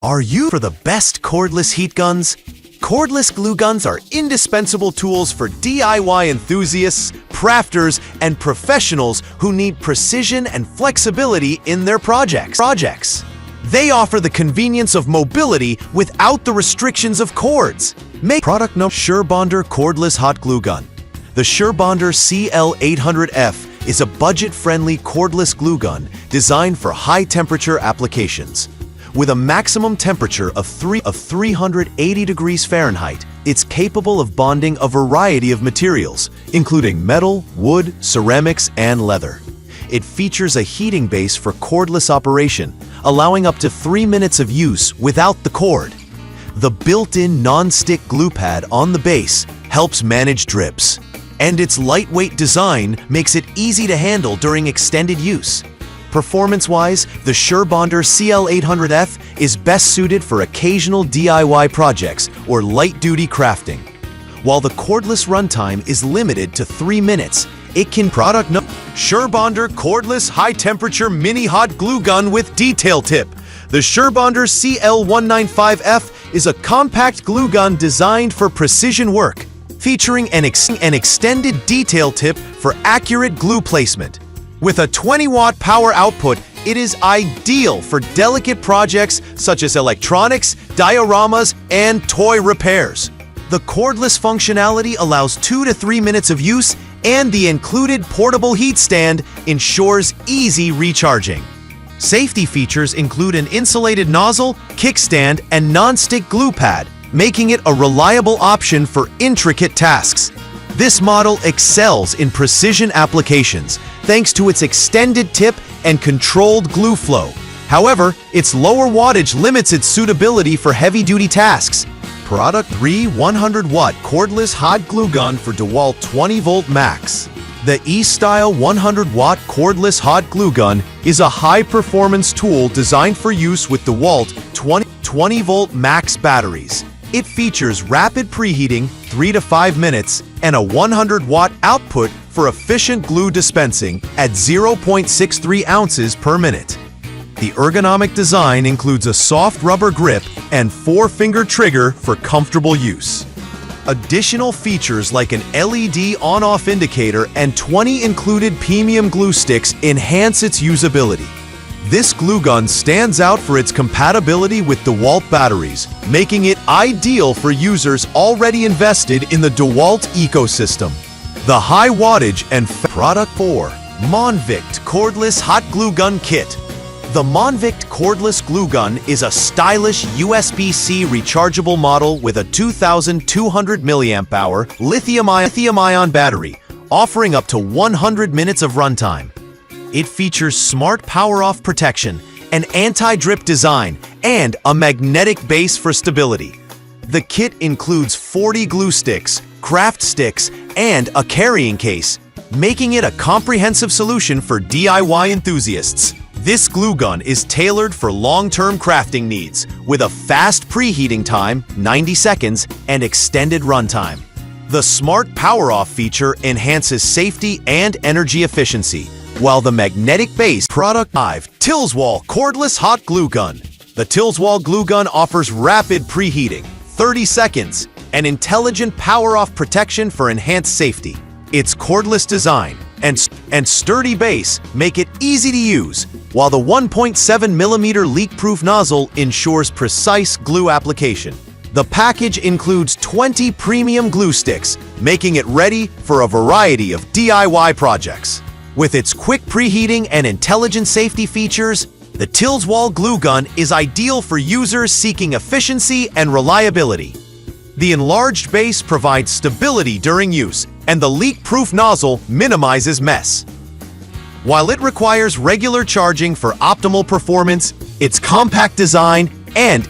Are you for the best cordless heat guns? Cordless glue guns are indispensable tools for DIY enthusiasts, crafters, and professionals who need precision and flexibility in their projects. They offer the convenience of mobility without the restrictions of cords. Product No. Sherbonder Cordless Hot Glue Gun. The Sherbonder CL800F is a budget-friendly cordless glue gun designed for high-temperature applications. With a maximum temperature of 380 degrees Fahrenheit, it's capable of bonding a variety of materials, including metal, wood, ceramics, and leather. It features a heating base for cordless operation, allowing up to 3 minutes of use without the cord. The built-in non-stick glue pad on the base helps manage drips, and its lightweight design makes it easy to handle during extended use. Performance-wise, the Sherbonder CL800F is best suited for occasional DIY projects or light-duty crafting. While the cordless runtime is limited to 3 minutes, it can Product No. Sherbonder Cordless High-Temperature Mini Hot Glue Gun with Detail Tip. The Sherbonder CL195F is a compact glue gun designed for precision work, featuring an extended detail tip for accurate glue placement. With a 20-watt power output, it is ideal for delicate projects such as electronics, dioramas, and toy repairs. The cordless functionality allows 2 to 3 minutes of use, and the included portable heat stand ensures easy recharging. Safety features include an insulated nozzle, kickstand, and non-stick glue pad, making it a reliable option for intricate tasks. This model excels in precision applications thanks to its extended tip and controlled glue flow. However, its lower wattage limits its suitability for heavy-duty tasks. Product 3 100-watt cordless hot glue gun for DeWalt 20-volt max. The E-Style 100-watt cordless hot glue gun is a high-performance tool designed for use with DeWalt 20-volt max batteries. It features rapid preheating, 3 to 5 minutes, and a 100-watt output for efficient glue dispensing at 0.63 ounces per minute. The ergonomic design includes a soft rubber grip and 4-finger trigger for comfortable use. Additional features like an LED on-off indicator and 20 included premium glue sticks enhance its usability. This glue gun stands out for its compatibility with DeWalt batteries, making it ideal for users already invested in the DeWalt ecosystem. The high wattage and Product 4 Monvict Cordless Hot Glue Gun Kit. The Monvict Cordless Glue Gun is a stylish USB-C rechargeable model with a 2,200 mAh lithium-ion battery, offering up to 100 minutes of runtime. It features smart power-off protection, an anti-drip design, and a magnetic base for stability. The kit includes 40 glue sticks, craft sticks, and a carrying case, making it a comprehensive solution for DIY enthusiasts. This glue gun is tailored for long-term crafting needs, with a fast preheating time, 90 seconds, and extended runtime. The Smart Power-Off feature enhances safety and energy efficiency, while the magnetic base Product 5 Tilswall Cordless Hot Glue Gun. The Tilswall glue gun offers rapid preheating, 30 seconds, and intelligent power-off protection for enhanced safety. Its cordless design and sturdy base make it easy to use, while the 1.7mm leak-proof nozzle ensures precise glue application. The package includes 20 premium glue sticks, making it ready for a variety of DIY projects. With its quick preheating and intelligent safety features, the Tilswall glue gun is ideal for users seeking efficiency and reliability. The enlarged base provides stability during use, and the leak-proof nozzle minimizes mess. While it requires regular charging for optimal performance, its compact design and